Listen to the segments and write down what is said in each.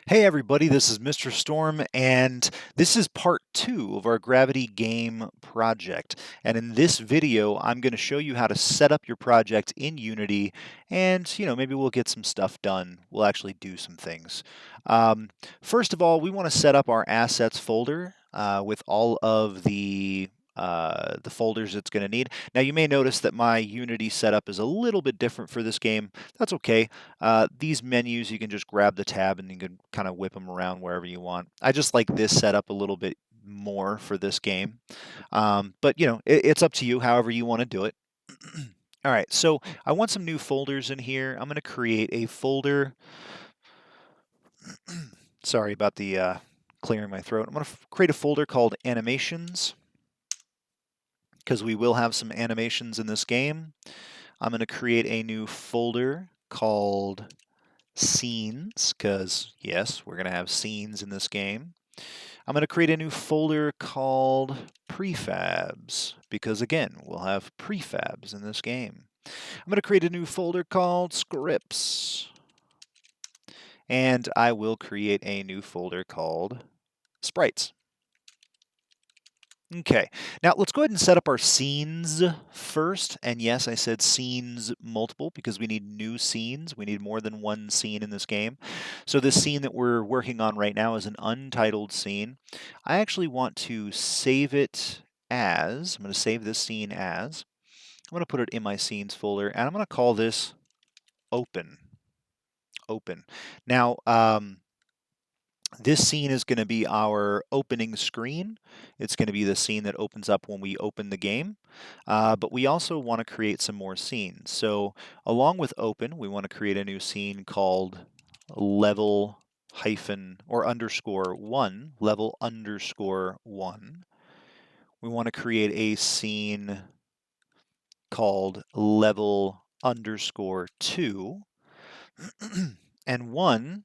Hey everybody, this is Mr. Storm, and this is part 2 of our Gravity game project. And in this video, I'm going to show you how to set up your project in Unity, and maybe we'll get some stuff done. We'll actually do some things. Um, First of all, we want to set up our assets folder with all of the folders it's going to need. Now you may notice that my Unity setup is a little bit different for this game. That's okay. These menus, you can just grab the tab and you can kind of whip them around wherever you want. I just like this setup a little bit more for this game. But it's up to you however you want to do it. All right, so I want some new folders in here. I'm going to create a folder. Sorry about the clearing my throat. I'm going to create a folder called animations because we will have some animations in this game. I'm going to create a new folder called scenes, because yes, we're going to have scenes in this game. I'm going to create a new folder called prefabs, because again, we'll have prefabs in this game. I'm going to create a new folder called scripts, and I will create a new folder called sprites. Okay, now let's go ahead and set up our scenes first. And yes, I said scenes multiple because we need new scenes. We need more than one scene in this game. So this scene that we're working on right now is an untitled scene. I actually want to save it as, I'm going to save this scene as, I'm going to put it in my scenes folder, and I'm going to call this open. Open. Now, this scene is going to be our opening screen. It's going to be the scene that opens up when we open the game. But we also want to create some more scenes. So along with open, we want to create a new scene called level hyphen or underscore one, level underscore one. We want to create a scene called level underscore two and one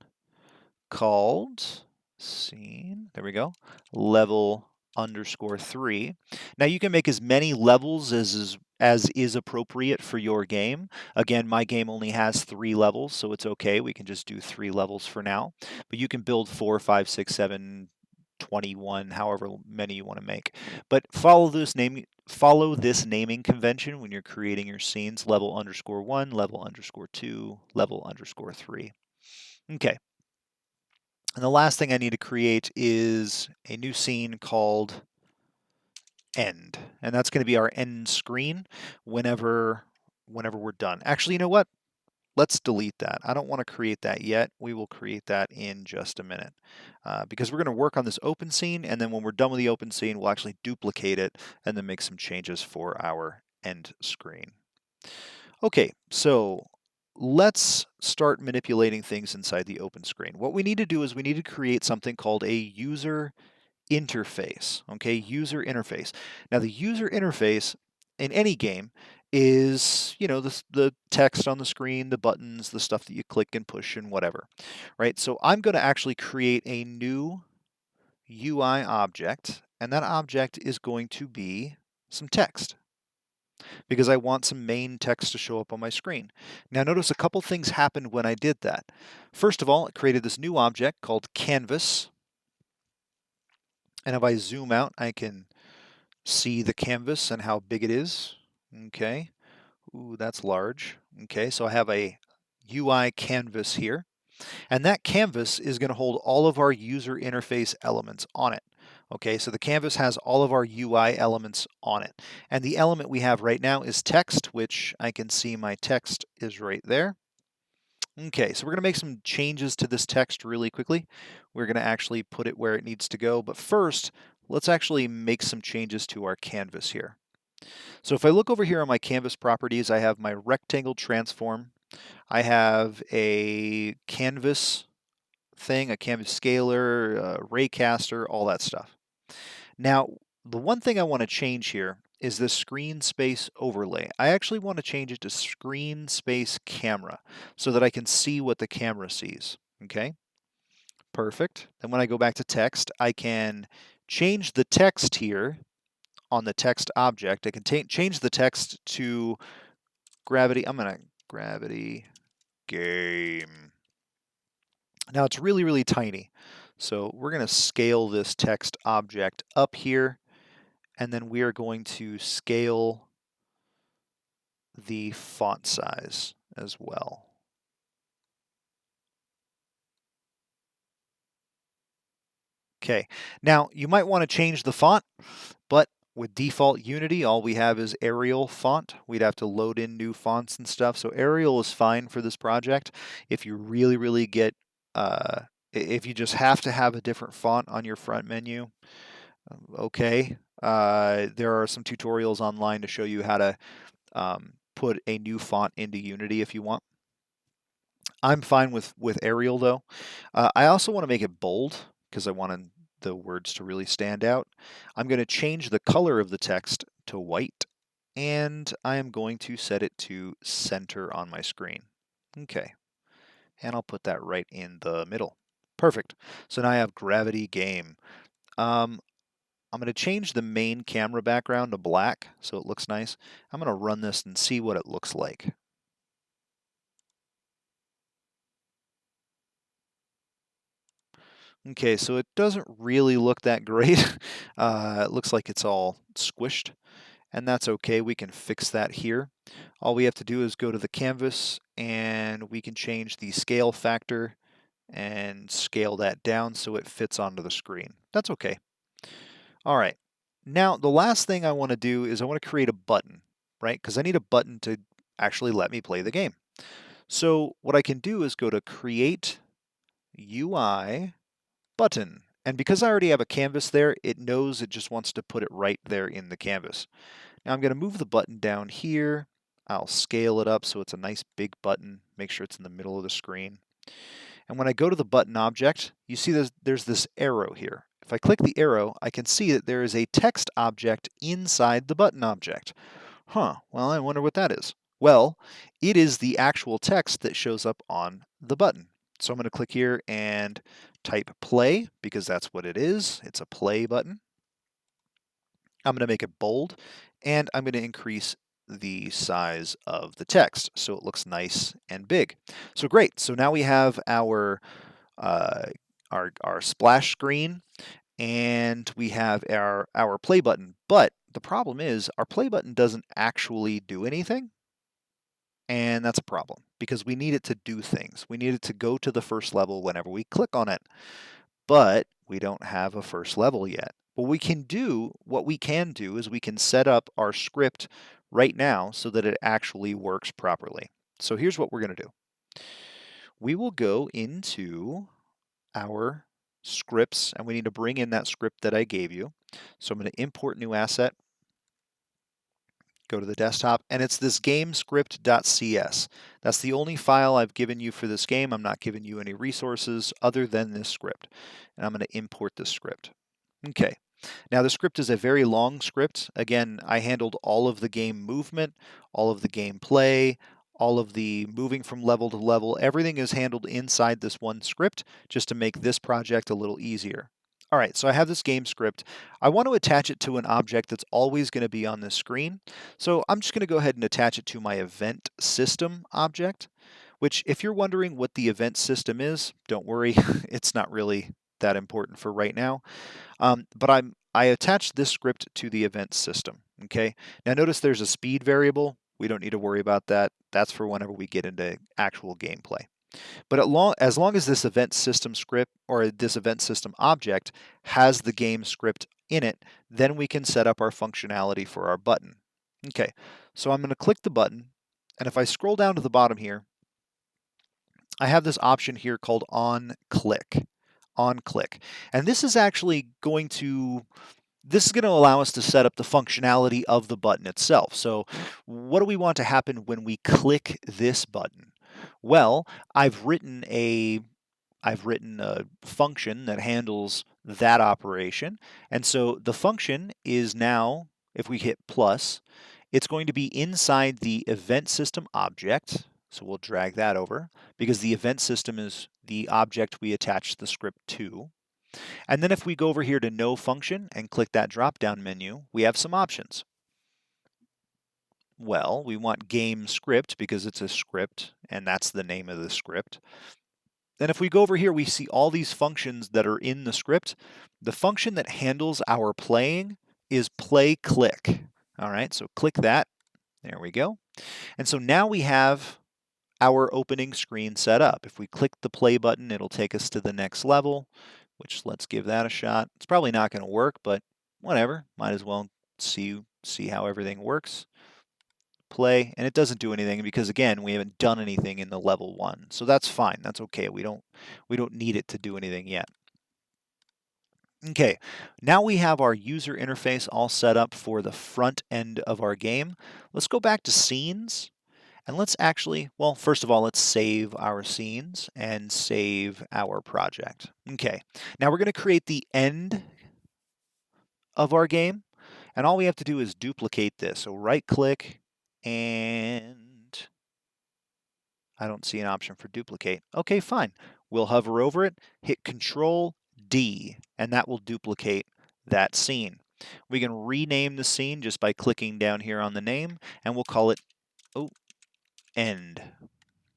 called scene, there we go, level underscore 3. Now you can make as many levels as is appropriate for your game. Again, my game only has 3 levels, so it's okay. We can just do 3 levels for now. But you can build 4, 5, 6, 7, 21, however many you want to make. But follow this naming convention when you're creating your scenes: level underscore 1, level underscore 2, level underscore 3. Okay. And the last thing I need to create is a new scene called end. And that's going to be our end screen whenever we're done. Actually, you know what? Let's delete that. I don't want to create that yet. We will create that in just a minute because we're going to work on this open scene, and then when we're done with the open scene, we'll actually duplicate it and then make some changes for our end screen. Okay, so let's start manipulating things inside the open screen. What we need to do is we need to create something called a user interface. Okay, user interface. Now the user interface in any game is, the text on the screen, the buttons, the stuff that you click and push and whatever, right? So I'm going to actually create a new UI object, and that object is going to be some text, because I want some main text to show up on my screen. Now notice a couple things happened when I did that. First of all, it created this new object called canvas. And if I zoom out, I can see the canvas and how big it is. Okay. Ooh, that's large. Okay, so I have a UI canvas here. And that canvas is going to hold all of our user interface elements on it. Okay, so the canvas has all of our UI elements on it. And the element we have right now is text, which I can see my text is right there. Okay, so we're going to make some changes to this text really quickly. We're going to actually put it where it needs to go. But first, let's actually make some changes to our canvas here. So if I look over here on my canvas properties, I have my rectangle transform. I have a canvas thing, a canvas scaler, a raycaster, all that stuff. Now, the one thing I want to change here is the screen space overlay. I actually want to change it to screen space camera so that I can see what the camera sees. Okay, perfect. Then when I go back to text, I can change the text here on the text object. I can change the text to gravity. I'm going to gravity game. Now it's really, really tiny. So we're going to scale this text object up here, and then we are going to scale the font size as well. Okay, now you might want to change the font, but with default Unity, all we have is Arial font. We'd have to load in new fonts and stuff. So Arial is fine for this project. If you really, really get, if you just have to have a different font on your front menu, okay. There are some tutorials online to show you how to put a new font into Unity if you want. I'm fine with Arial though. I also want to make it bold because I want the words to really stand out. I'm going to change the color of the text to white, and I am going to set it to center on my screen. Okay, and I'll put that right in the middle. Perfect. So now I have Gravity Game. I'm going to change the main camera background to black so it looks nice. I'm going to run this and see what it looks like. Okay, so it doesn't really look that great. It looks like it's all squished, and that's okay. We can fix that here. All we have to do is go to the canvas, and we can change the scale factor and scale that down so it fits onto the screen. That's okay. All right. Now, the last thing I want to do is I want to create a button, right? Because I need a button to actually let me play the game. So what I can do is go to Create UI Button. And because I already have a canvas there, it knows it just wants to put it right there in the canvas. Now I'm going to move the button down here. I'll scale it up so it's a nice big button. Make sure it's in the middle of the screen. And when I go to the button object, you see there's this arrow here. If I click the arrow, I can see that there is a text object inside the button object. Huh, well, I wonder what that is. Well, it is the actual text that shows up on the button. So I'm going to click here and type play because that's what it is. It's a play button. I'm going to make it bold, and I'm going to increase the size of the text so it looks nice and big. So great. So now we have uh, our splash screen, and we have our play button. But the problem is our play button doesn't actually do anything. And that's a problem because we need it to do things. We need it to go to the first level whenever we click on it. But we don't have a first level yet. What we can do is we can set up our script right now so that it actually works properly. So here's what we're going to do. We will go into our scripts, and we need to bring in that script that I gave you. So I'm going to import new asset, go to the desktop, and it's this gamescript.cs. That's the only file I've given you for this game. I'm not giving you any resources other than this script. And I'm going to import this script. Okay. Now the script is a very long script. Again, I handled all of the game movement, all of the gameplay, all of the moving from level to level. Everything is handled inside this one script just to make this project a little easier. All right, so I have this game script. I want to attach it to an object that's always going to be on this screen. So I'm just going to go ahead and attach it to my event system object, which if you're wondering what the event system is, don't worry, it's not really that important for right now. But I attached this script to the event system, okay? Now notice there's a speed variable. We don't need to worry about that. That's for whenever we get into actual gameplay. But as long as this event system script or this event system object has the game script in it, then we can set up our functionality for our button. Okay, so I'm going to click the button, and if I scroll down to the bottom here, I have this option here called on click. On click. And this is actually going to allow us to set up the functionality of the button itself. So what do we want to happen when we click this button? Well, I've written a function that handles that operation. And so the function is now, if we hit plus, it's going to be inside the event system object. So we'll drag that over because the event system is the object we attach the script to. And then if we go over here to no function and click that drop down menu, we have some options. Well, we want game script because it's a script and that's the name of the script. Then if we go over here, we see all these functions that are in the script. The function that handles our playing is play click. All right, so click that. There we go. And so now we have our opening screen set up. If we click the play button, it'll take us to the next level, which let's give that a shot. It's probably not going to work, but whatever. Might as well see how everything works. Play, and it doesn't do anything because again, we haven't done anything in the level 1. So that's fine. That's okay. We don't need it to do anything yet. Okay, now we have our user interface all set up for the front end of our game. Let's go back to scenes. And let's actually, well, first of all, let's save our scenes and save our project. Okay, now we're going to create the end of our game. And all we have to do is duplicate this. So right click, and I don't see an option for duplicate. Okay, fine. We'll hover over it, hit Control D, and that will duplicate that scene. We can rename the scene just by clicking down here on the name, and we'll call it end.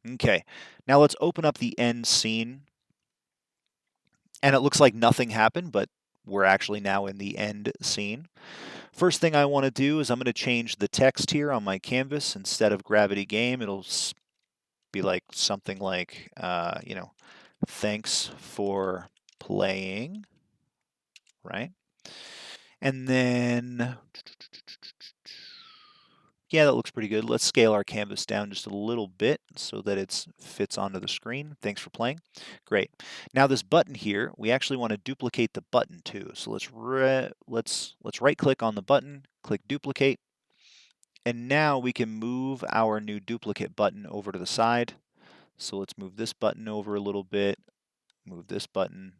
Okay, now let's open up the end scene. And it looks like nothing happened, but we're actually now in the end scene. First thing I want to do is I'm going to change the text here on my canvas. Instead of Gravity Game, it'll be like something like, you know, thanks for playing, right? And then, yeah, that looks pretty good. Let's scale our canvas down just a little bit so that it fits onto the screen. Thanks for playing. Great. Now this button here, we actually want to duplicate the button too. So let's right click on the button, click duplicate, and now we can move our new duplicate button over to the side. So let's move this button over a little bit, move this button.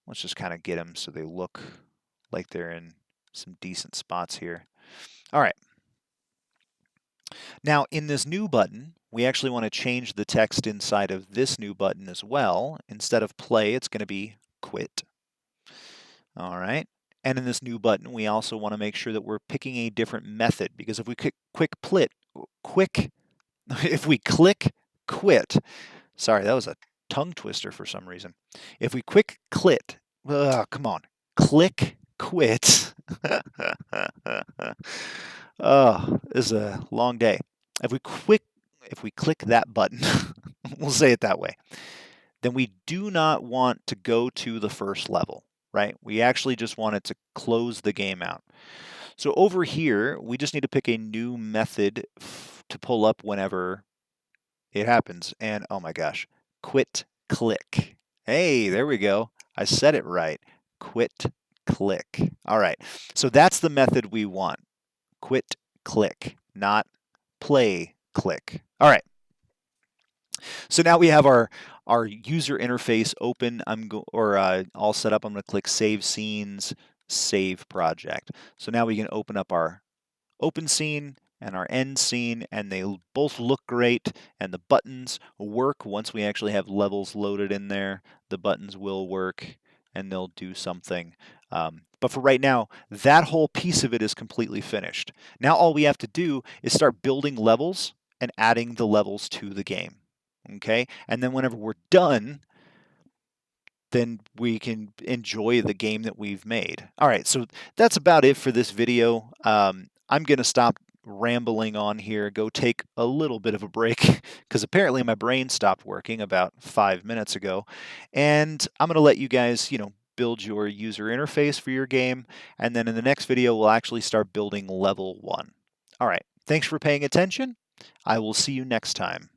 Let's just kind of get them so they look like they're in some decent spots here. All right. Now in this new button, we actually want to change the text inside of this new button as well. Instead of play, it's going to be quit. All right. And in this new button, we also want to make sure that we're picking a different method, because if we click if we click quit, sorry, that was a tongue twister for some reason. If we click quit, come on, click quit. Oh, this is a long day. If we click that button, we'll say it that way, then we do not want to go to the first level, right? We actually just want it to close the game out. So over here, we just need to pick a new method to pull up whenever it happens. And oh my gosh, quit click. Hey, there we go. I said it right. Quit click. All right. So that's the method we want. Quit click, not play click. All right. So now we have our user interface open. All set up. I'm going to click Save Scenes, Save Project. So now we can open up our open scene and our end scene, and they both look great, and the buttons work. Once we actually have levels loaded in there, the buttons will work and they'll do something. But for right now, that whole piece of it is completely finished. Now all we have to do is start building levels and adding the levels to the game. Okay, and then whenever we're done, then we can enjoy the game that we've made. All right, so that's about it for this video. I'm going to stop rambling on here, go take a little bit of a break, because apparently my brain stopped working about 5 minutes ago. And I'm going to let you guys, build your user interface for your game. And then in the next video, we'll actually start building level 1. All right, thanks for paying attention. I will see you next time.